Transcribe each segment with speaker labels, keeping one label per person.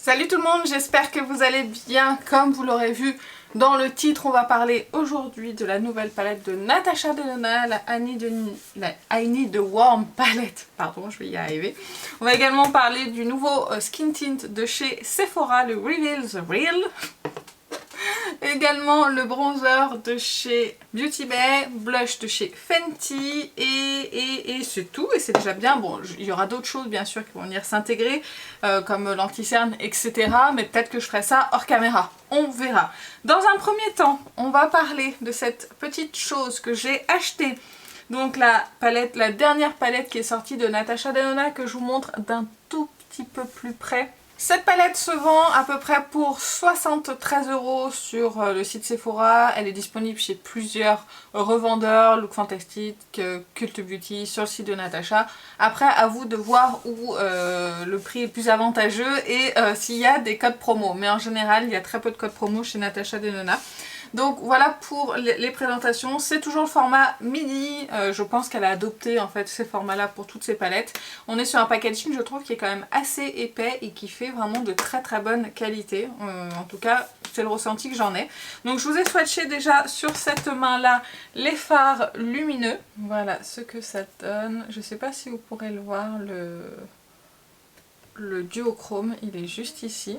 Speaker 1: Salut tout le monde, j'espère que vous allez bien. Comme vous l'aurez vu dans le titre, on va parler aujourd'hui de la nouvelle palette de Natasha Denona, la I Need a Warm palette. Pardon, je vais y arriver. On va également parler du nouveau skin tint de chez Sephora, le Reveal the Real. Également le bronzer de chez Beauty Bay, blush de chez Fenty et c'est tout, et c'est déjà bien. Bon, il y aura d'autres choses bien sûr qui vont venir s'intégrer comme l'anti-cerne etc, mais peut-être que je ferai ça hors caméra, on verra. Dans un premier temps, on va parler de cette petite chose que j'ai achetée, donc la dernière palette qui est sortie de Natasha Denona, que je vous montre d'un tout petit peu plus près. Cette palette se vend à peu près pour 73 € sur le site Sephora. Elle est disponible chez plusieurs revendeurs, Look Fantastic, Cult Beauty, sur le site de Natasha. Après, à vous de voir où le prix est plus avantageux et s'il y a des codes promo. Mais en général, il y a très peu de codes promo chez Natasha Denona. Donc voilà pour les présentations, c'est toujours le format midi, je pense qu'elle a adopté en fait ces formats là pour toutes ses palettes. On est sur un packaging je trouve qui est quand même assez épais et qui fait vraiment de très très bonne qualité, en tout cas c'est le ressenti que j'en ai. Donc je vous ai swatché déjà sur cette main là les fards lumineux, voilà ce que ça donne. Je sais pas si vous pourrez le voir, le duochrome il est juste ici,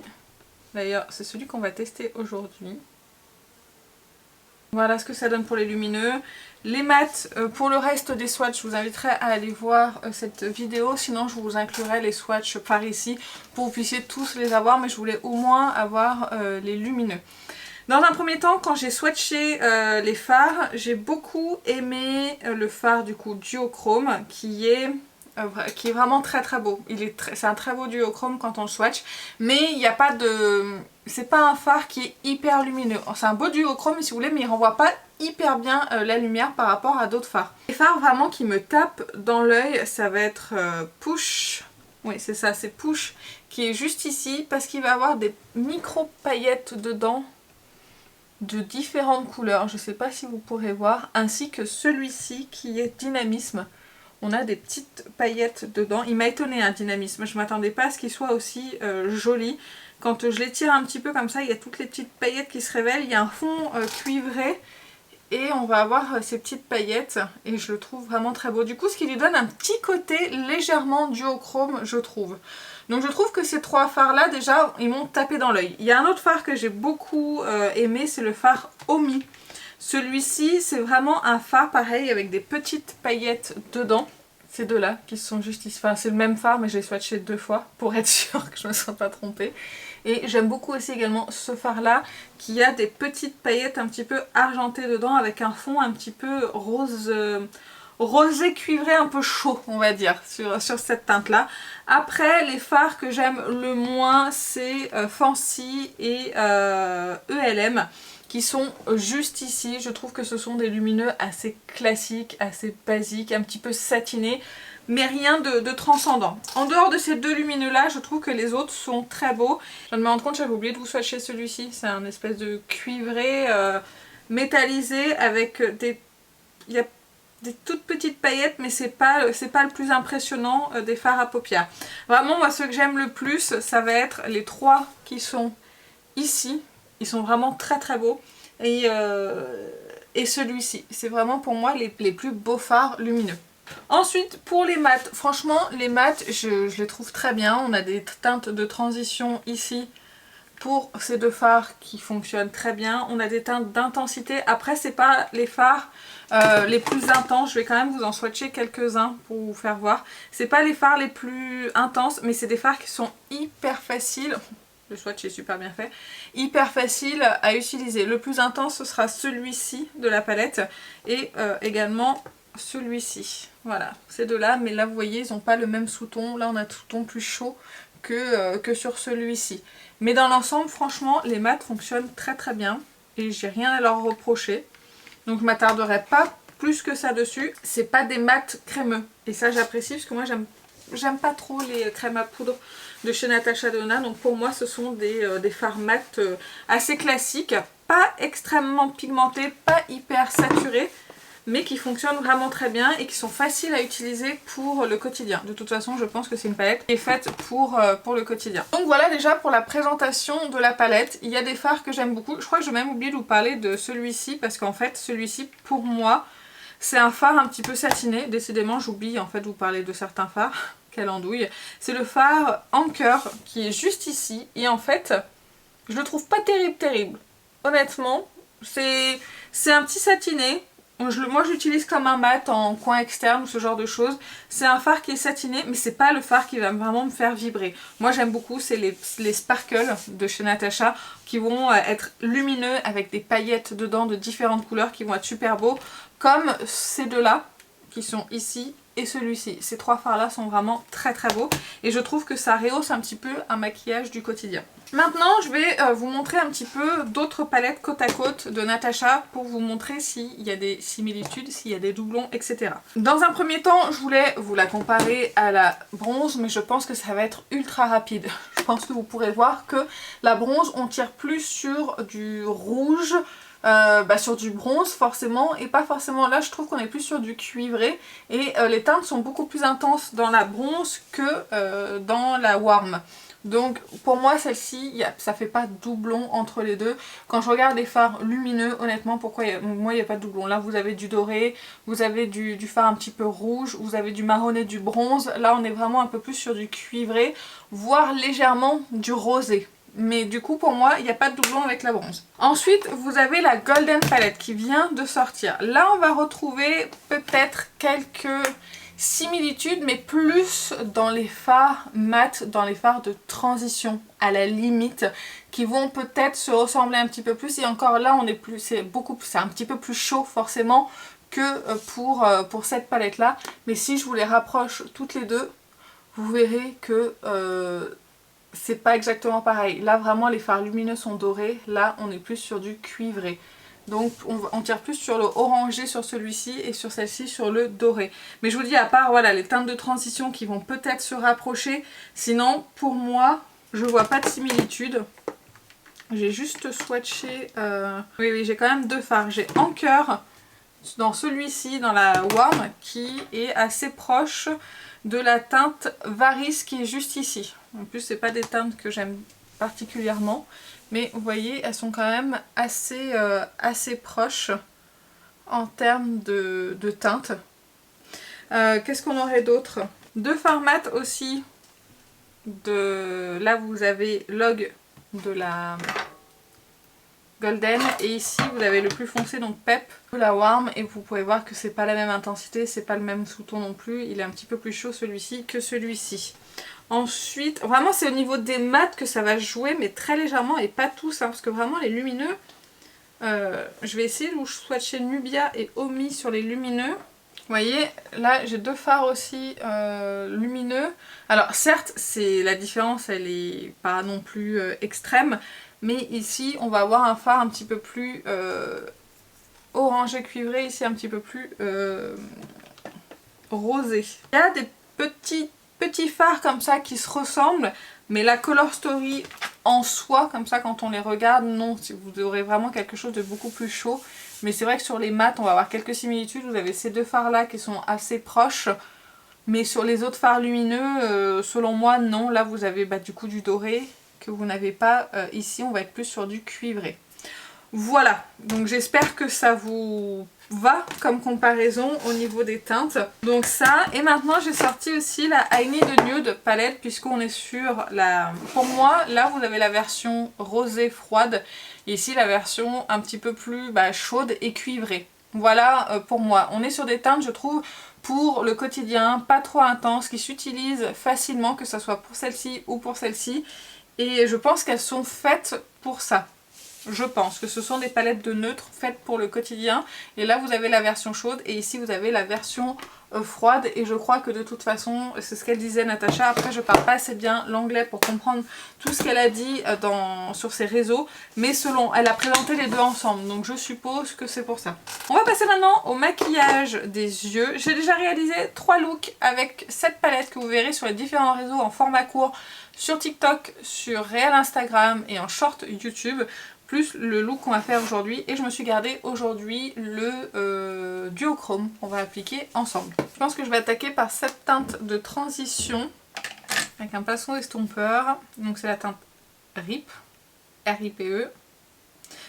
Speaker 1: d'ailleurs c'est celui qu'on va tester aujourd'hui. Voilà ce que ça donne pour les lumineux. Les mats, pour le reste des swatchs, je vous inviterai à aller voir cette vidéo. Sinon, je vous inclurai les swatchs par ici pour que vous puissiez tous les avoir. Mais je voulais au moins avoir les lumineux. Dans un premier temps, quand j'ai swatché les fards, j'ai beaucoup aimé le fard du coup duochrome qui est vraiment très très beau. C'est un très beau duochrome quand on le swatch, mais il n'y a pas de... c'est pas un fard qui est hyper lumineux. C'est un beau duochrome si vous voulez, mais il renvoie pas hyper bien la lumière par rapport à d'autres fards. Les fards vraiment qui me tapent dans l'œil, ça va être Push. Oui c'est ça, c'est Push qui est juste ici parce qu'il va avoir des micro paillettes dedans de différentes couleurs. Je sais pas si vous pourrez voir, ainsi que celui-ci qui est Dynamisme. On a des petites paillettes dedans. Il m'a étonné un Dynamisme. Je ne m'attendais pas à ce qu'il soit aussi joli. Quand je l'étire un petit peu comme ça, il y a toutes les petites paillettes qui se révèlent. Il y a un fond cuivré et on va avoir ces petites paillettes. Et je le trouve vraiment très beau. Du coup, ce qui lui donne un petit côté légèrement duochrome, je trouve. Donc je trouve que ces trois fards là, déjà, ils m'ont tapé dans l'œil. Il y a un autre fard que j'ai beaucoup aimé, c'est le fard Omi. Celui-ci, c'est vraiment un fard pareil avec des petites paillettes dedans. Ces deux-là qui sont juste ici. Enfin, c'est le même fard, mais j'ai swatché 2 fois pour être sûre que je ne me sois pas trompée. Et j'aime beaucoup aussi également ce fard-là qui a des petites paillettes un petit peu argentées dedans avec un fond un petit peu rose... rosé cuivré un peu chaud on va dire sur cette teinte là. Après les fards que j'aime le moins c'est Fancy et ELM qui sont juste ici. Je trouve que ce sont des lumineux assez classiques, assez basiques, un petit peu satinés, mais rien de transcendant. En dehors de ces deux lumineux là, je trouve que les autres sont très beaux. Je viens de me rendre compte, j'avais oublié de vous swatcher celui-ci, c'est un espèce de cuivré métallisé avec des... il y a des toutes petites paillettes, mais c'est pas le plus impressionnant des fards à paupières. Vraiment, moi, ce que j'aime le plus, ça va être les trois qui sont ici. Ils sont vraiment très très beaux. Et celui-ci, c'est vraiment pour moi les plus beaux fards lumineux. Ensuite, pour les mats, franchement, les mats, je les trouve très bien. On a des teintes de transition ici. Pour ces deux fards qui fonctionnent très bien, on a des teintes d'intensité. Après, c'est pas les fards les plus intenses. Je vais quand même vous en swatcher quelques-uns pour vous faire voir. C'est pas les fards les plus intenses, mais c'est des fards qui sont hyper faciles. Le swatch est super bien fait. Hyper facile à utiliser. Le plus intense, ce sera celui-ci de la palette et également celui-ci. Voilà, ces deux-là. Mais là, vous voyez, ils n'ont pas le même sous-ton. Là, on a un sous-ton plus chaud que sur celui-ci. Mais dans l'ensemble, franchement, les mats fonctionnent très très bien et j'ai rien à leur reprocher. Donc je m'attarderai pas plus que ça dessus. C'est pas des mats crémeux et ça j'apprécie parce que moi j'aime pas trop les crèmes à poudre de chez Natasha Denona. Donc pour moi ce sont des fards mat assez classiques, pas extrêmement pigmentés, pas hyper saturés. mais qui fonctionnent vraiment très bien et qui sont faciles à utiliser pour le quotidien. De toute façon, je pense que c'est une palette qui est faite pour le quotidien. Donc voilà déjà pour la présentation de la palette. Il y a des fards que j'aime beaucoup. Je crois que j'ai même oublié de vous parler de celui-ci parce qu'en fait, celui-ci, pour moi, c'est un fard un petit peu satiné. Décidément, j'oublie en fait de vous parler de certains fards. Quelle andouille. C'est le fard Anchor qui est juste ici. Et en fait, je le trouve pas terrible. Honnêtement, c'est un petit satiné. Moi je l'utilise comme un mat en coin externe ou ce genre de choses. C'est un fard qui est satiné, mais c'est pas le fard qui va vraiment me faire vibrer. Moi j'aime beaucoup, c'est les sparkles de chez Natasha qui vont être lumineux avec des paillettes dedans de différentes couleurs qui vont être super beaux. Comme ces deux-là qui sont ici et celui-ci. Ces trois fards-là sont vraiment très beaux et je trouve que ça rehausse un petit peu un maquillage du quotidien. Maintenant, je vais vous montrer un petit peu d'autres palettes côte à côte de Natasha pour vous montrer s'il y a des similitudes, s'il y a des doublons, etc. Dans un premier temps, je voulais vous la comparer à la bronze, mais je pense que ça va être ultra rapide. Je pense que vous pourrez voir que la bronze, on tire plus sur du rouge, sur du bronze forcément, et pas forcément là. Je trouve qu'on est plus sur du cuivré et les teintes sont beaucoup plus intenses dans la bronze que dans la warm. Donc pour moi celle-ci, ça fait pas de doublon entre les deux. Quand je regarde les fards lumineux, honnêtement, moi il n'y a pas de doublon. Là vous avez du doré, vous avez du fard un petit peu rouge, vous avez du marronné, du bronze. Là on est vraiment un peu plus sur du cuivré, voire légèrement du rosé. Mais du coup pour moi il n'y a pas de doublon avec la bronze. Ensuite vous avez la Golden Palette qui vient de sortir. Là on va retrouver peut-être quelques similitudes, mais plus dans les fards mat, dans les fards de transition à la limite, qui vont peut-être se ressembler un petit peu plus. Et encore là on est plus, c'est un petit peu plus chaud forcément que pour cette palette là. Mais si je vous les rapproche toutes les deux, vous verrez que c'est pas exactement pareil. Là vraiment les fards lumineux sont dorés, là on est plus sur du cuivré. Donc on tire plus sur le orangé sur celui-ci et sur celle-ci sur le doré. Mais je vous dis, à part voilà les teintes de transition qui vont peut-être se rapprocher, sinon pour moi je vois pas de similitude. J'ai juste swatché, oui j'ai quand même deux fards. J'ai Anchor dans celui-ci, dans la Warm, qui est assez proche de la teinte Varis qui est juste ici. En plus c'est pas des teintes que j'aime particulièrement. Mais vous voyez, elles sont quand même assez proches en termes de teinte. Qu'est-ce qu'on aurait d'autre? Deux fards mat aussi. Là vous avez Log de la Golden. Et ici vous avez le plus foncé, donc Pep de la Warm. Et vous pouvez voir que c'est pas la même intensité, c'est pas le même sous-ton non plus. Il est un petit peu plus chaud celui-ci que celui-ci. Ensuite, vraiment c'est au niveau des mats que ça va jouer, mais très légèrement et pas tous, hein, parce que vraiment les lumineux, je vais essayer de vous swatcher Nubia et Omi sur les lumineux. Vous voyez, là j'ai deux fards aussi lumineux. Alors certes, la différence elle est pas non plus extrême, mais ici on va avoir un fard un petit peu plus orangé cuivré, ici un petit peu plus rosé. Il y a des petits fards comme ça qui se ressemblent, mais la Color Story en soi, comme ça quand on les regarde, non, vous aurez vraiment quelque chose de beaucoup plus chaud. Mais c'est vrai que sur les mats, on va avoir quelques similitudes. Vous avez ces deux fards là qui sont assez proches, mais sur les autres fards lumineux, selon moi, non. Là vous avez du coup du doré que vous n'avez pas ici, on va être plus sur du cuivré. Voilà, donc j'espère que ça vous va comme comparaison au niveau des teintes. Donc ça, et maintenant j'ai sorti aussi la I Need Nude palette, puisqu'on est sur la... Pour moi, là vous avez la version rosée froide, et ici la version un petit peu plus chaude et cuivrée. Voilà pour moi, on est sur des teintes je trouve pour le quotidien, pas trop intenses, qui s'utilisent facilement, que ce soit pour celle-ci ou pour celle-ci, et je pense qu'elles sont faites pour ça. Je pense que ce sont des palettes de neutre faites pour le quotidien. Et là vous avez la version chaude et ici vous avez la version froide. Et je crois que de toute façon, c'est ce qu'elle disait Natasha. Après je parle pas assez bien l'anglais pour comprendre tout ce qu'elle a dit sur ses réseaux. Mais elle a présenté les deux ensemble. Donc je suppose que c'est pour ça. On va passer maintenant au maquillage des yeux. J'ai déjà réalisé 3 looks avec cette palette que vous verrez sur les différents réseaux en format court. Sur TikTok, sur Réel Instagram et en short YouTube. plus le look qu'on va faire aujourd'hui. Et je me suis gardé aujourd'hui le duochrome qu'on va appliquer ensemble. Je pense que je vais attaquer par cette teinte de transition avec un pinceau estompeur. Donc c'est la teinte RIP, R-I-P-E.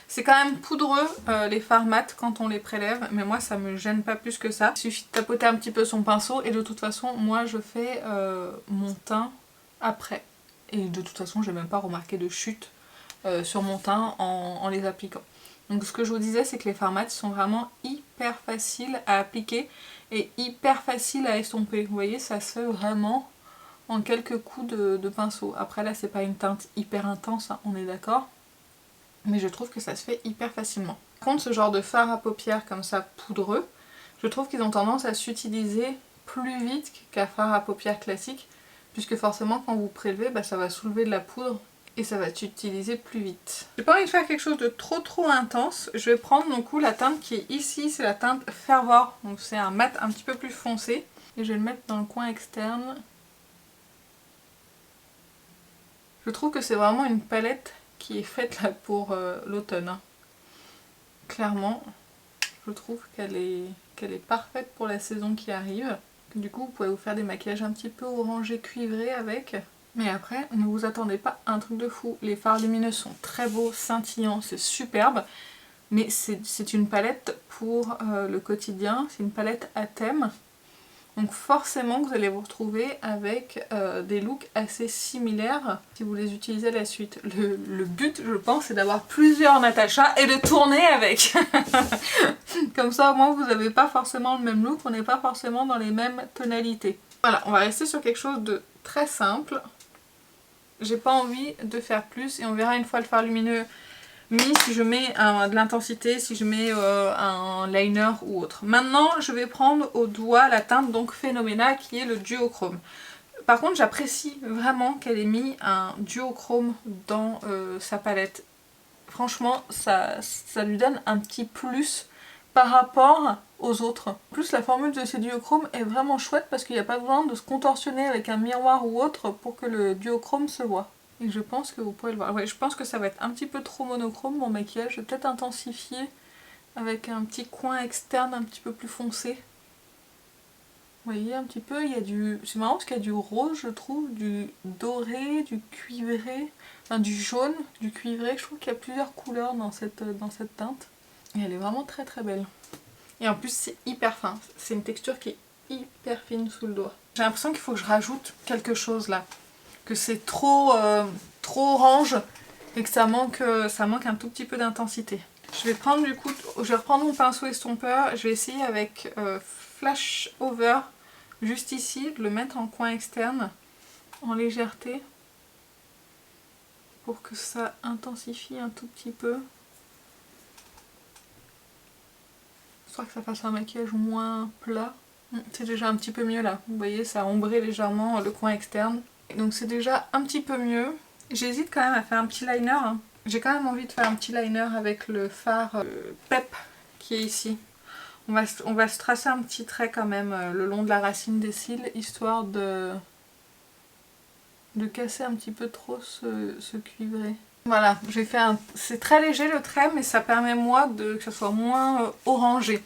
Speaker 1: C'est quand même poudreux les fards mat quand on les prélève, mais moi ça me gêne pas plus que ça. Il suffit de tapoter un petit peu son pinceau et de toute façon moi je fais mon teint après. Et de toute façon j'ai même pas remarqué de chute sur mon teint en les appliquant. Donc ce que je vous disais c'est que les fards mat sont vraiment hyper faciles à appliquer et hyper faciles à estomper. Vous voyez, ça se fait vraiment en quelques coups de pinceau. Après là c'est pas une teinte hyper intense, hein, on est d'accord. Mais je trouve que ça se fait hyper facilement. Par contre, ce genre de fard à paupières comme ça poudreux, je trouve qu'ils ont tendance à s'utiliser plus vite qu'un fard à paupières classique, puisque forcément quand vous prélevez, bah, ça va soulever de la poudre et ça va s'utiliser plus vite. J'ai pas envie de faire quelque chose de trop intense. Je vais prendre donc la teinte qui est ici, c'est la teinte Fervor. Donc c'est un mat un petit peu plus foncé. Et je vais le mettre dans le coin externe. Je trouve que c'est vraiment une palette qui est faite là pour l'automne. Hein. Clairement, je trouve qu'elle est parfaite pour la saison qui arrive. Du coup, vous pouvez vous faire des maquillages un petit peu orangés cuivrés avec. Mais après, ne vous attendez pas à un truc de fou. Les fards lumineux sont très beaux, scintillants, c'est superbe. Mais c'est une palette pour le quotidien, c'est une palette à thème. Donc forcément vous allez vous retrouver avec des looks assez similaires si vous les utilisez à la suite. Le but je pense c'est d'avoir plusieurs Natacha et de tourner avec. Comme ça au moins vous n'avez pas forcément le même look, on n'est pas forcément dans les mêmes tonalités. Voilà, on va rester sur quelque chose de très simple. J'ai pas envie de faire plus et on verra une fois le fard lumineux mis si je mets de l'intensité, si je mets un liner ou autre. Maintenant je vais prendre au doigt la teinte donc Phénoména qui est le duochrome. Par contre j'apprécie vraiment qu'elle ait mis un duochrome dans sa palette. Franchement ça lui donne un petit plus par rapport aux autres. En plus la formule de ces duochromes est vraiment chouette parce qu'il n'y a pas besoin de se contorsionner avec un miroir ou autre pour que le duochrome se voit. Et je pense que vous pouvez le voir. Ouais, je pense que ça va être un petit peu trop monochrome mon maquillage. Je vais peut-être intensifier avec un petit coin externe un petit peu plus foncé. Vous voyez un petit peu, il y a du... C'est marrant parce qu'il y a du rose je trouve, du doré, du cuivré, enfin du jaune, du cuivré. Je trouve qu'il y a plusieurs couleurs dans cette teinte. Et elle est vraiment très très belle. Et en plus c'est hyper fin. C'est une texture qui est hyper fine sous le doigt. J'ai l'impression qu'il faut que je rajoute quelque chose là. Que c'est trop orange et que ça manque un tout petit peu d'intensité. Je vais prendre du coup, je vais reprendre mon pinceau estompeur, je vais essayer avec Flash Over juste ici, de le mettre en coin externe, en légèreté, pour que ça intensifie un tout petit peu. Histoire que ça fasse un maquillage moins plat. C'est déjà un petit peu mieux là, vous voyez ça a ombré légèrement le coin externe. Donc c'est déjà un petit peu mieux. J'hésite quand même à faire un petit liner. Hein. J'ai quand même envie de faire un petit liner avec le fard Pep qui est ici. On va se tracer un petit trait quand même le long de la racine des cils, histoire de casser un petit peu trop ce cuivré. Voilà, j'ai fait c'est très léger le trait, mais ça permet moi que ça soit moins orangé.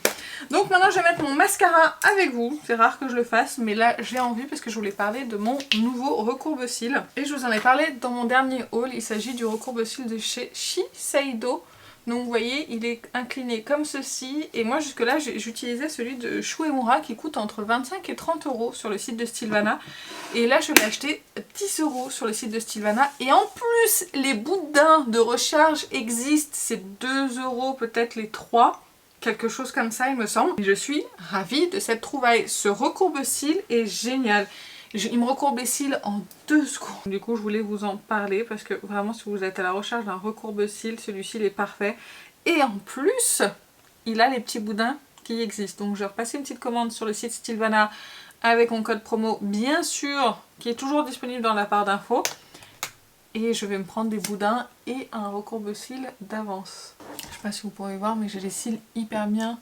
Speaker 1: Donc maintenant je vais mettre mon mascara avec vous. C'est rare que je le fasse, mais là j'ai envie parce que je voulais parler de mon nouveau recourbe-cils. Et je vous en ai parlé dans mon dernier haul, il s'agit du recourbe-cils de chez Shiseido. Donc vous voyez, il est incliné comme ceci. Et moi jusque là j'utilisais celui de Shu Uemura qui coûte entre 25 et 30 € sur le site de Stylevana. Et là je l'ai acheté 10 € sur le site de Stylevana. Et en plus les boudins de recharge existent, c'est 2 € peut-être les 3. Quelque chose comme ça il me semble. Et je suis ravie de cette trouvaille. Ce recourbe-cils est génial. Il me recourbe les cils en 2 secondes. Du coup je voulais vous en parler parce que vraiment si vous êtes à la recherche d'un recourbe-cils, celui-ci est parfait. Et en plus il a les petits boudins qui existent. Donc je vais repasser une petite commande sur le site Stylevana avec mon code promo bien sûr qui est toujours disponible dans la barre d'infos. Et je vais me prendre des boudins et un recourbe-cils d'avance. Je sais pas si vous pourrez voir mais j'ai les cils hyper bien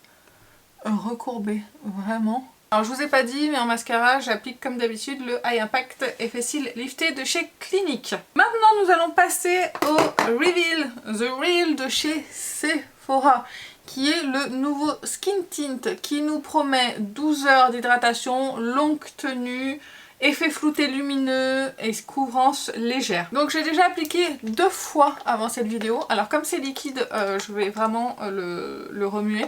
Speaker 1: recourbés. Vraiment. Alors je vous ai pas dit, mais en mascara j'applique comme d'habitude le High Impact Effet Cils Lifté de chez Clinique. Maintenant nous allons passer au Reveal The Real de chez Sephora, qui est le nouveau Skin Tint qui nous promet 12 heures d'hydratation, longue tenue, effet flouté lumineux et couvrance légère. Donc j'ai déjà appliqué 2 fois avant cette vidéo. Alors comme c'est liquide, je vais vraiment le remuer.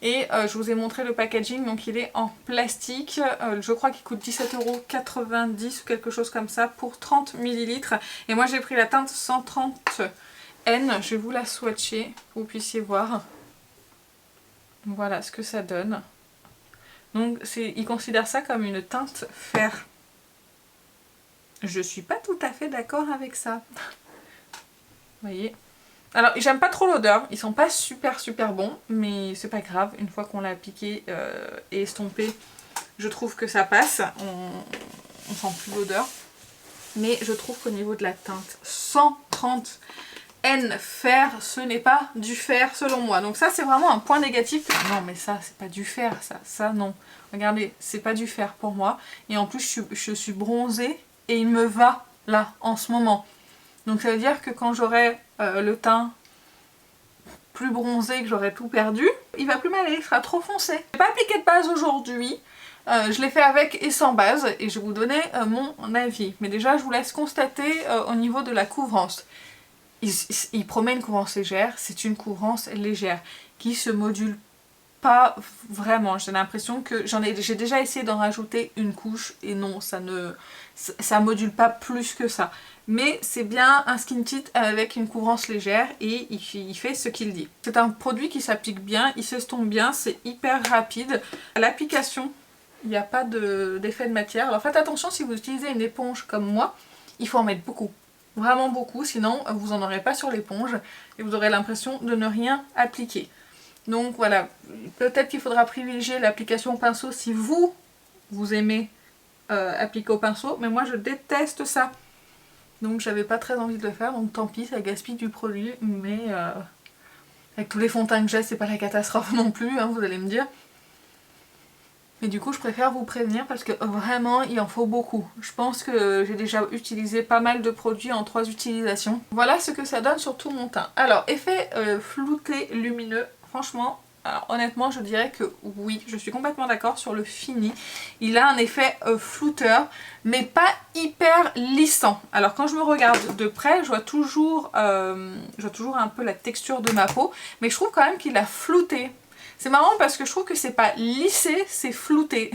Speaker 1: Et je vous ai montré le packaging, donc il est en plastique, je crois qu'il coûte 17,90 € ou quelque chose comme ça pour 30 ml. Et moi j'ai pris la teinte 130N, je vais vous la swatcher pour que vous puissiez voir. Voilà ce que ça donne. Donc ils considèrent ça comme une teinte fer. Je suis pas tout à fait d'accord avec ça. Vous voyez ? Alors j'aime pas trop l'odeur, ils sont pas super bons, mais c'est pas grave, une fois qu'on l'a appliqué et estompé, je trouve que ça passe, on sent plus l'odeur. Mais je trouve qu'au niveau de la teinte 130N fer, ce n'est pas du fer selon moi. Donc ça c'est vraiment un point négatif. Non mais ça c'est pas du fer, ça non. Regardez, c'est pas du fer pour moi. Et en plus je suis bronzée et il me va là en ce moment. Donc ça veut dire que quand j'aurai le teint plus bronzé, que j'aurai tout perdu, il va plus m'aller, il sera trop foncé. Je n'ai pas appliqué de base aujourd'hui, je l'ai fait avec et sans base et je vais vous donner mon avis. Mais déjà je vous laisse constater au niveau de la couvrance. Il promet une couvrance légère, c'est une couvrance légère qui se module pas vraiment. J'ai l'impression que j'ai déjà essayé d'en rajouter une couche et non, ça module pas plus que ça. Mais c'est bien un skin tint avec une couvrance légère et il fait ce qu'il dit. C'est un produit qui s'applique bien, il s'estompe bien, c'est hyper rapide. À l'application, il n'y a pas d'effet de matière. Alors faites attention, si vous utilisez une éponge comme moi, il faut en mettre beaucoup. Vraiment beaucoup, sinon vous n'en aurez pas sur l'éponge et vous aurez l'impression de ne rien appliquer. Donc voilà, peut-être qu'il faudra privilégier l'application au pinceau si vous aimez appliquer au pinceau, mais moi je déteste ça. Donc j'avais pas très envie de le faire, donc tant pis, ça gaspille du produit, mais avec tous les fonds de teint que j'ai, c'est pas la catastrophe non plus, hein, vous allez me dire. Mais du coup je préfère vous prévenir parce que vraiment il en faut beaucoup. Je pense que j'ai déjà utilisé pas mal de produits en 3 utilisations. Voilà ce que ça donne sur tout mon teint. Alors effet flouté lumineux, franchement, alors honnêtement je dirais que oui, je suis complètement d'accord sur le fini. Il a un effet flouteur, mais pas hyper lissant. Alors quand je me regarde de près, je vois toujours un peu la texture de ma peau, mais je trouve quand même qu'il a flouté. C'est marrant parce que je trouve que c'est pas lissé, c'est flouté.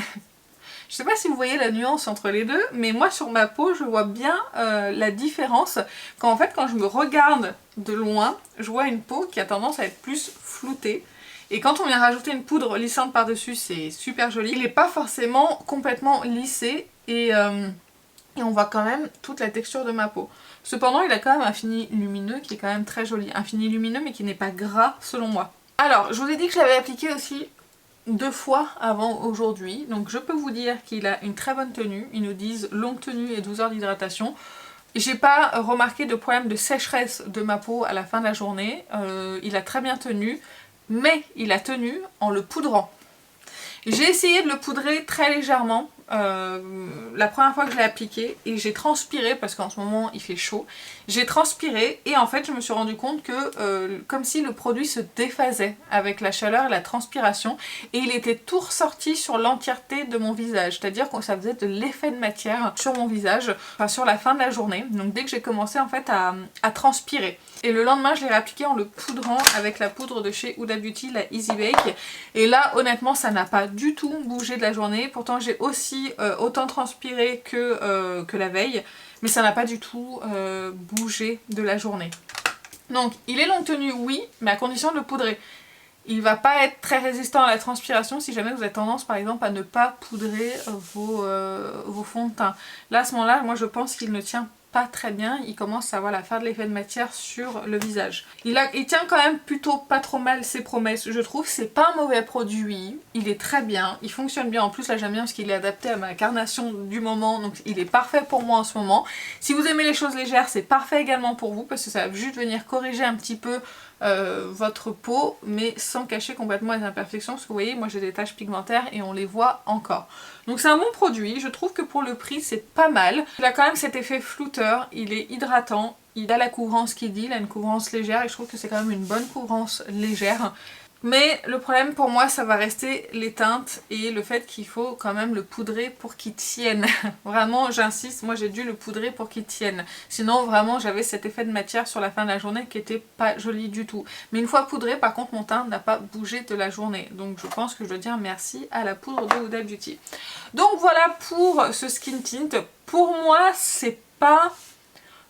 Speaker 1: Je sais pas si vous voyez la nuance entre les deux, mais moi sur ma peau je vois bien la différence. Quand je me regarde de loin, je vois une peau qui a tendance à être plus floutée. Et quand on vient rajouter une poudre lissante par dessus, c'est super joli. Il n'est pas forcément complètement lissé et on voit quand même toute la texture de ma peau. Cependant il a quand même un fini lumineux qui est quand même très joli. Un fini lumineux mais qui n'est pas gras selon moi. Alors je vous ai dit que je l'avais appliqué aussi 2 fois avant aujourd'hui, donc je peux vous dire qu'il a une très bonne tenue. Ils nous disent longue tenue et 12 heures d'hydratation. J'ai pas remarqué de problème de sécheresse de ma peau à la fin de la journée. Il a très bien tenu, mais il a tenu en le poudrant. J'ai essayé de le poudrer très légèrement la première fois que je l'ai appliqué et j'ai transpiré parce qu'en ce moment il fait chaud. J'ai transpiré et en fait je me suis rendu compte que comme si le produit se déphasait avec la chaleur et la transpiration et il était tout ressorti sur l'entièreté de mon visage. C'est-à-dire que ça faisait de l'effet de matière sur mon visage, enfin sur la fin de la journée. Donc dès que j'ai commencé en fait à transpirer. Et le lendemain je l'ai réappliqué en le poudrant avec la poudre de chez Huda Beauty, la Easy Bake. Et là honnêtement ça n'a pas du tout bougé de la journée. Pourtant j'ai aussi autant transpiré que la veille. Mais ça n'a pas du tout bougé de la journée. Donc il est longue tenue oui, mais à condition de le poudrer. Il va pas être très résistant à la transpiration si jamais vous avez tendance par exemple à ne pas poudrer vos fonds de teint. Là à ce moment-là, moi je pense qu'il ne tient pas très bien, il commence à voilà, faire de l'effet de matière sur le visage. Il tient quand même plutôt pas trop mal ses promesses, je trouve. C'est pas un mauvais produit, il est très bien, il fonctionne bien. En plus là j'aime bien parce qu'il est adapté à ma carnation du moment, donc il est parfait pour moi en ce moment. Si vous aimez les choses légères, c'est parfait également pour vous parce que ça va juste venir corriger un petit peu votre peau, mais sans cacher complètement les imperfections, parce que vous voyez moi j'ai des taches pigmentaires et on les voit encore. Donc c'est un bon produit, je trouve que pour le prix c'est pas mal. Il a quand même cet effet flouteur, il est hydratant, il a la couvrance qu'il dit, il a une couvrance légère et je trouve que c'est quand même une bonne couvrance légère. Mais le problème pour moi ça va rester les teintes et le fait qu'il faut quand même le poudrer pour qu'il tienne. Vraiment j'insiste, moi j'ai dû le poudrer pour qu'il tienne. Sinon vraiment j'avais cet effet de matière sur la fin de la journée qui était pas joli du tout. Mais une fois poudré par contre mon teint n'a pas bougé de la journée. Donc je pense que je dois dire merci à la poudre de Huda Beauty. Donc voilà pour ce skin tint. Pour moi c'est pas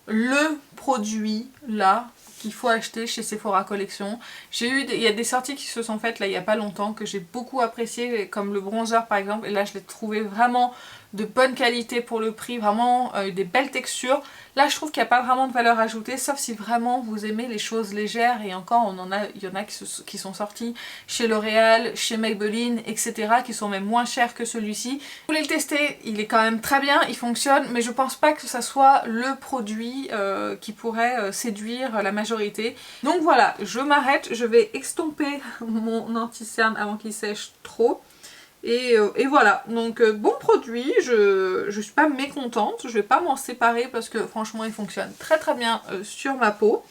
Speaker 1: le produit là qu'il faut acheter chez Sephora Collection. Il y a des sorties qui se sont faites là il n'y a pas longtemps que j'ai beaucoup apprécié, comme le bronzer par exemple, et là je l'ai trouvé vraiment de bonne qualité pour le prix, vraiment des belles textures. Là je trouve qu'il n'y a pas vraiment de valeur ajoutée, sauf si vraiment vous aimez les choses légères, et encore il y en a qui sont sortis chez L'Oréal, chez Maybelline, etc. qui sont même moins chers que celui-ci. Vous voulez le tester, il est quand même très bien, il fonctionne, mais je pense pas que ça soit le produit qui pourrait séduire la majorité. Donc voilà, je m'arrête, je vais estomper mon anti-cerne avant qu'il sèche trop. Et voilà, donc bon produit, je suis pas mécontente, je vais pas m'en séparer parce que franchement il fonctionne très très bien sur ma peau.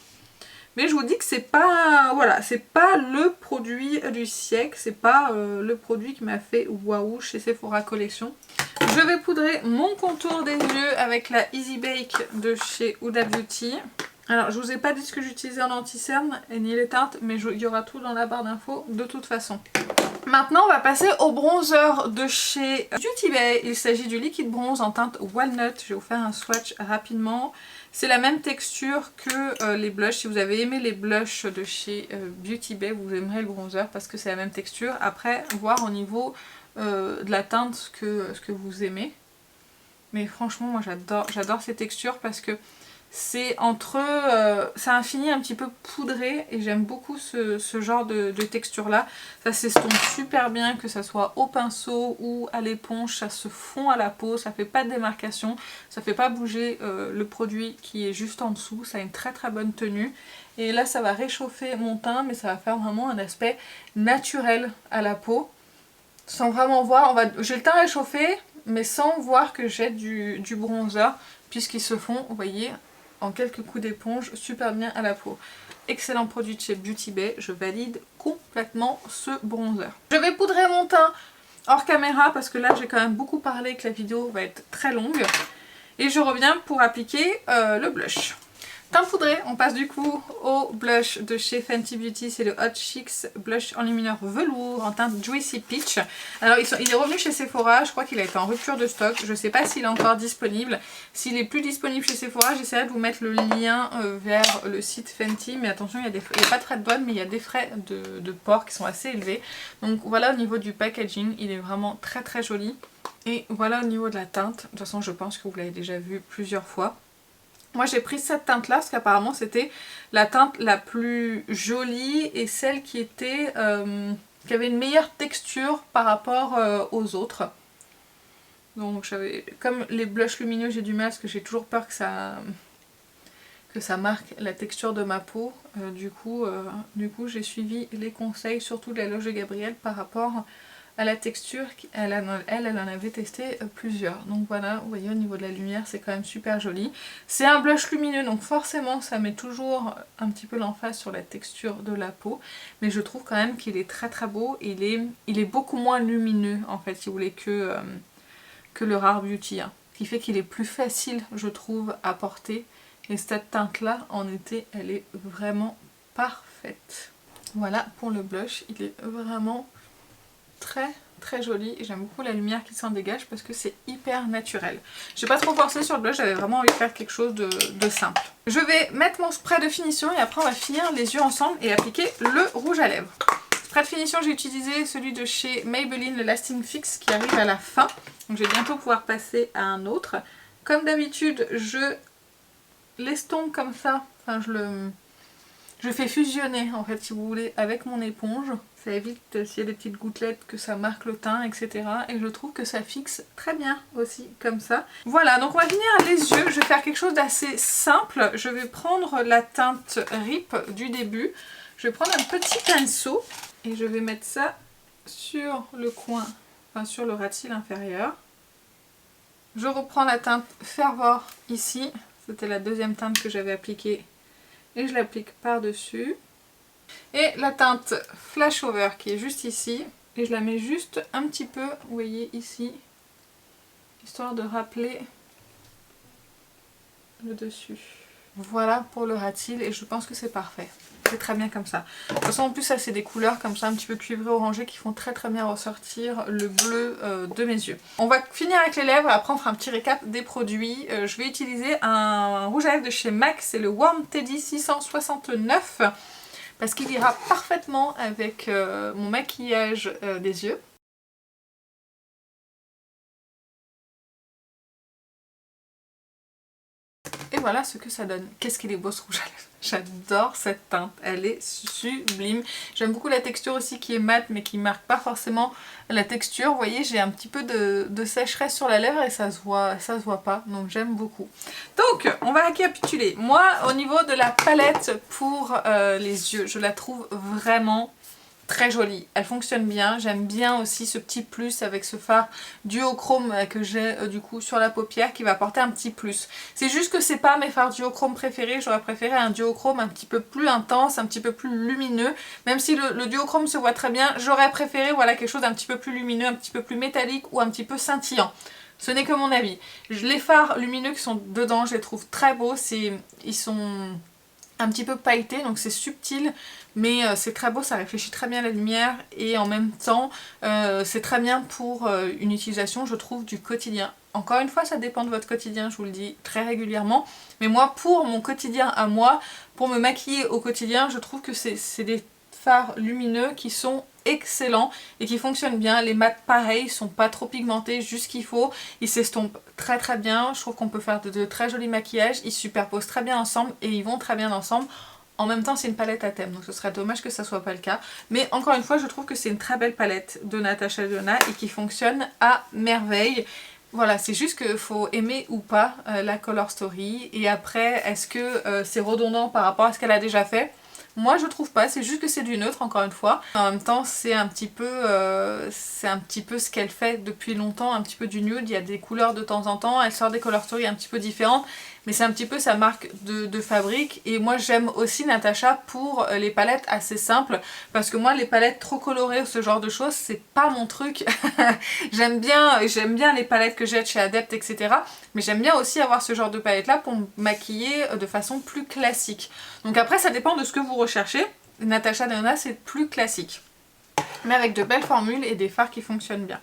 Speaker 1: Mais je vous dis que c'est pas, voilà, c'est pas le produit du siècle, c'est pas le produit qui m'a fait waouh chez Sephora Collection. Je vais poudrer mon contour des yeux avec la Easy Bake de chez Huda Beauty. Alors je vous ai pas dit ce que j'utilisais en anti-cerne et ni les teintes, mais il y aura tout dans la barre d'infos de toute façon. Maintenant on va passer au bronzer de chez Beauty Bay. Il s'agit du liquide bronze en teinte Walnut. Je vais vous faire un swatch rapidement. C'est la même texture que les blushs. Si vous avez aimé les blushs de chez Beauty Bay, vous aimerez le bronzer parce que c'est la même texture. Après, voir au niveau de la teinte ce que vous aimez. Mais franchement moi j'adore ces textures parce que c'est entre ça a un fini un petit peu poudré et j'aime beaucoup ce genre de texture là. Ça s'estompe super bien, que ça soit au pinceau ou à l'éponge, ça se fond à la peau, ça fait pas de démarcation, ça fait pas bouger le produit qui est juste en dessous, ça a une très très bonne tenue. Et là ça va réchauffer mon teint, mais ça va faire vraiment un aspect naturel à la peau. Sans vraiment voir, j'ai le teint réchauffé mais sans voir que j'ai du bronzer, puisqu'ils se font, vous voyez, en quelques coups d'éponge super bien à la peau. Excellent produit de chez Beauty Bay, je valide complètement ce bronzer. Je vais poudrer mon teint hors caméra parce que là j'ai quand même beaucoup parlé, que la vidéo va être très longue. Et je reviens pour appliquer le blush. Teint poudré, on passe du coup au blush de chez Fenty Beauty, c'est le Hot Chicks Blush Enlumineur Velours en teinte Juicy Peach. Alors il est revenu chez Sephora, je crois qu'il a été en rupture de stock, je ne sais pas s'il est encore disponible. S'il est plus disponible chez Sephora, j'essaierai de vous mettre le lien vers le site Fenty, mais attention, il n'y a pas de frais de douane, mais il y a des frais de port qui sont assez élevés. Donc voilà au niveau du packaging, il est vraiment très très joli. Et voilà au niveau de la teinte, de toute façon je pense que vous l'avez déjà vu plusieurs fois. Moi j'ai pris cette teinte là parce qu'apparemment c'était la teinte la plus jolie et celle qui était qui avait une meilleure texture par rapport aux autres. Donc comme les blushs lumineux j'ai du mal parce que j'ai toujours peur que ça marque la texture de ma peau. Du coup j'ai suivi les conseils surtout de la Loge de Gabrielle par rapport à la texture. Elle en avait testé plusieurs. Donc voilà, vous voyez au niveau de la lumière c'est quand même super joli. C'est un blush lumineux donc forcément ça met toujours un petit peu l'emphase sur la texture de la peau. Mais je trouve quand même qu'il est très très beau. Il est beaucoup moins lumineux en fait si vous voulez que le Rare Beauty. Hein. Ce qui fait qu'il est plus facile je trouve à porter. Et cette teinte là en été elle est vraiment parfaite. Voilà pour le blush, il est vraiment très très joli et j'aime beaucoup la lumière qui s'en dégage parce que c'est hyper naturel. J'ai pas trop forcé sur le blush, j'avais vraiment envie de faire quelque chose de simple. Je vais mettre mon spray de finition et après on va finir les yeux ensemble et appliquer le rouge à lèvres. Spray de finition, j'ai utilisé celui de chez Maybelline, le Lasting Fix qui arrive à la fin. Donc je vais bientôt pouvoir passer à un autre. Comme d'habitude, je l'estompe comme ça, enfin je fais fusionner en fait si vous voulez avec mon éponge. Ça évite s'il y a des petites gouttelettes que ça marque le teint, etc. Et je trouve que ça fixe très bien aussi comme ça. Voilà, donc on va finir les yeux. Je vais faire quelque chose d'assez simple. Je vais prendre la teinte Rip du début. Je vais prendre un petit pinceau et je vais mettre ça sur le coin, enfin sur le ras de cils inférieur. Je reprends la teinte Fervor ici. C'était la deuxième teinte que j'avais appliquée. Et je l'applique par-dessus. Et la teinte Flash Over qui est juste ici. Et je la mets juste un petit peu, vous voyez ici, histoire de rappeler le dessus. Voilà pour le ras de cils et je pense que c'est parfait. C'est très bien comme ça. De toute façon en plus ça c'est des couleurs comme ça un petit peu cuivrées orangées qui font très bien ressortir le bleu de mes yeux. On va finir avec les lèvres, après on fera un petit récap des produits. Je vais utiliser un rouge à lèvres de chez MAC, c'est le Warm Teddy 669 parce qu'il ira parfaitement avec mon maquillage des yeux. Et voilà ce que ça donne. Qu'est-ce qu'il est beau ce rouge à lèvres. J'adore cette teinte, elle est sublime. J'aime beaucoup la texture aussi qui est mate mais qui marque pas forcément la texture. Vous voyez, j'ai un petit peu de sécheresse sur la lèvre et ça se voit pas. Donc j'aime beaucoup. Donc on va récapituler. Moi au niveau de la palette pour les yeux, je la trouve vraiment très jolie, elle fonctionne bien, j'aime bien aussi ce petit plus avec ce fard duochrome que j'ai du coup sur la paupière qui va apporter un petit plus. C'est juste que c'est pas mes fards duochrome préférés, j'aurais préféré un duochrome un petit peu plus intense, un petit peu plus lumineux, même si le duochrome se voit très bien, j'aurais préféré voilà quelque chose d'un petit peu plus lumineux, un petit peu plus métallique ou un petit peu scintillant. Ce n'est que mon avis. Les fards lumineux qui sont dedans, je les trouve très beaux, ils sont un petit peu pailletés donc c'est subtil mais c'est très beau, ça réfléchit très bien la lumière et en même temps c'est très bien pour une utilisation je trouve du quotidien. Encore une fois ça dépend de votre quotidien, je vous le dis très régulièrement, mais moi pour mon quotidien à moi, pour me maquiller au quotidien, je trouve que c'est des fards lumineux qui sont excellents et qui fonctionnent bien. Les mats pareils sont pas trop pigmentés, juste ce qu'il faut, ils s'estompent très bien, je trouve qu'on peut faire de très jolis maquillages, ils se superposent très bien ensemble et ils vont très bien ensemble. En même temps c'est une palette à thème donc ce serait dommage que ça soit pas le cas, mais encore une fois je trouve que c'est une très belle palette de Natasha Denona et qui fonctionne à merveille. Voilà, c'est juste qu'il faut aimer ou pas la Color Story et après est-ce que c'est redondant par rapport à ce qu'elle a déjà fait? Moi je trouve pas, c'est juste que c'est du neutre encore une fois. En même temps c'est un petit peu ce qu'elle fait depuis longtemps, un petit peu du nude, il y a des couleurs de temps en temps, elle sort des color stories un petit peu différentes, mais c'est un petit peu sa marque de fabrique. Et moi j'aime aussi Natasha pour les palettes assez simples, parce que moi les palettes trop colorées ou ce genre de choses c'est pas mon truc. j'aime bien les palettes que j'ai de chez Adept etc. Mais j'aime bien aussi avoir ce genre de palette là pour me maquiller de façon plus classique. Donc après ça dépend de ce que vous recherchez. Natasha Denona c'est plus classique, mais avec de belles formules et des fards qui fonctionnent bien.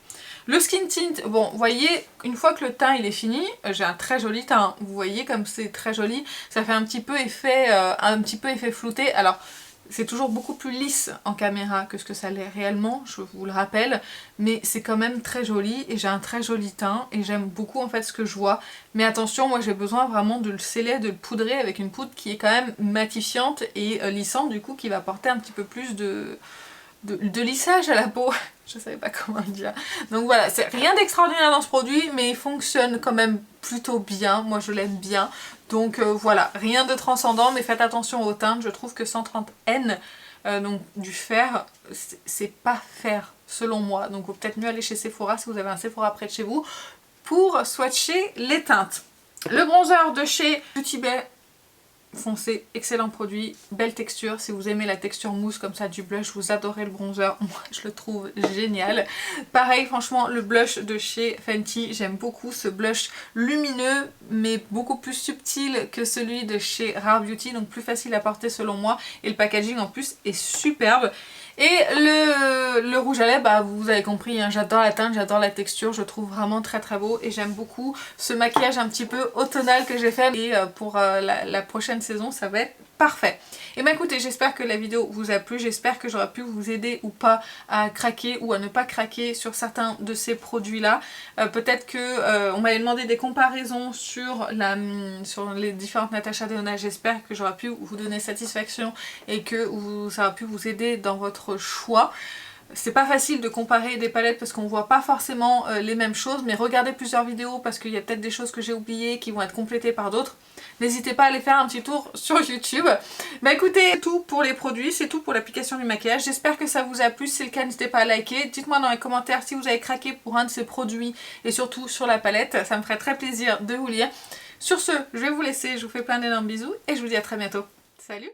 Speaker 1: Le skin tint, bon vous voyez une fois que le teint il est fini, j'ai un très joli teint, vous voyez comme c'est très joli, ça fait un petit peu effet flouté. Alors c'est toujours beaucoup plus lisse en caméra que ce que ça l'est réellement, je vous le rappelle, mais c'est quand même très joli et j'ai un très joli teint et j'aime beaucoup en fait ce que je vois. Mais attention, moi j'ai besoin vraiment de le sceller, de le poudrer avec une poudre qui est quand même matifiante et lissante du coup qui va apporter un petit peu plus de lissage à la peau. Je savais pas comment le dire. Donc voilà, c'est rien d'extraordinaire dans ce produit mais il fonctionne quand même plutôt bien, moi je l'aime bien. Donc voilà, rien de transcendant mais faites attention aux teintes, je trouve que 130N, donc du fer, c'est pas fer selon moi. Donc il vaut peut-être mieux aller chez Sephora si vous avez un Sephora près de chez vous pour swatcher les teintes. Le bronzer de chez Beauty Bay, foncé, excellent produit, belle texture. Si vous aimez la texture mousse comme ça du blush, vous adorez le bronzer, moi je le trouve génial. Pareil franchement le blush de chez Fenty, j'aime beaucoup ce blush lumineux mais beaucoup plus subtil que celui de chez Rare Beauty, donc plus facile à porter selon moi et le packaging en plus est superbe. Et le rouge à lèvres, bah, vous avez compris, hein, j'adore la teinte, j'adore la texture, je trouve vraiment très beau et j'aime beaucoup ce maquillage un petit peu automnal que j'ai fait et pour la prochaine saison ça va être parfait. Et bien écoutez, j'espère que la vidéo vous a plu, j'espère que j'aurai pu vous aider ou pas à craquer ou à ne pas craquer sur certains de ces produits-là. Peut-être que on m'avait demandé des comparaisons sur les différentes Natasha Denona, j'espère que j'aurai pu vous donner satisfaction et que ça aura pu vous aider dans votre choix. C'est pas facile de comparer des palettes parce qu'on voit pas forcément les mêmes choses, mais regardez plusieurs vidéos parce qu'il y a peut-être des choses que j'ai oubliées qui vont être complétées par d'autres. N'hésitez pas à aller faire un petit tour sur YouTube. Bah écoutez, c'est tout pour les produits, c'est tout pour l'application du maquillage. J'espère que ça vous a plu, si c'est le cas n'hésitez pas à liker. Dites-moi dans les commentaires si vous avez craqué pour un de ces produits et surtout sur la palette, ça me ferait très plaisir de vous lire. Sur ce, je vais vous laisser, je vous fais plein d'énormes bisous et je vous dis à très bientôt. Salut!